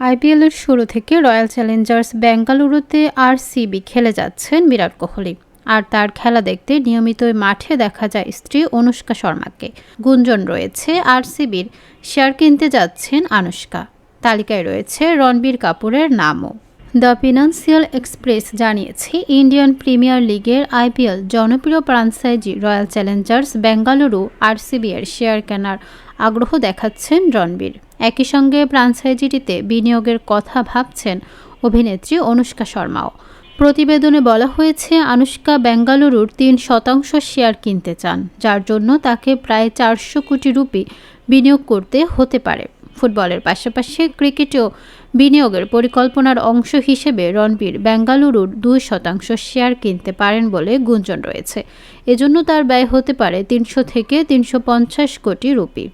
আইপিএলের শুরু থেকে রয়্যাল চ্যালেঞ্জার্স বেঙ্গালুরুতে আরসিবি খেলে যাচ্ছেন বিরাট কোহলি। আর তার খেলা দেখতে নিয়মিতই মাঠে দেখা যায় স্ত্রী অনুষ্কা শর্মাকে। গুঞ্জন রয়েছে আরসিবির শেয়ার কিনতে যাচ্ছেন আনুশকা। তালিকায় রয়েছে রণবীর কাপুরের নামও। দ্য ফিনান্সিয়াল এক্সপ্রেস জানিয়েছে, ইন্ডিয়ান প্রিমিয়ার লিগের আইপিএল জনপ্রিয় franchise royal Challengers Bengaluru RCB এর শেয়ার কেনার আগ্রহ দেখাচ্ছেন রণবীর। একই সঙ্গে ফ্র্যাঞ্চাইজিটিতে বিনিয়োগের কথা ভাবছেন অভিনেত্রী অনুষ্কা শর্মাও। প্রতিবেদনে বলা হয়েছে, আনুশকা বেঙ্গালুরুর 3% শেয়ার কিনতে চান, যার জন্য তাকে প্রায় 400 কোটি রুপি বিনিয়োগ করতে হতে পারে। ফুটবলের পাশাপাশি ক্রিকেটেও বিনিয়োগের পরিকল্পনার অংশ হিসেবে রণবীর বেঙ্গালুরুর 2% শেয়ার কিনতে পারেন বলে গুঞ্জন রয়েছে। এজন্য তার ব্যয় হতে পারে 300 থেকে 350 কোটি রুপি।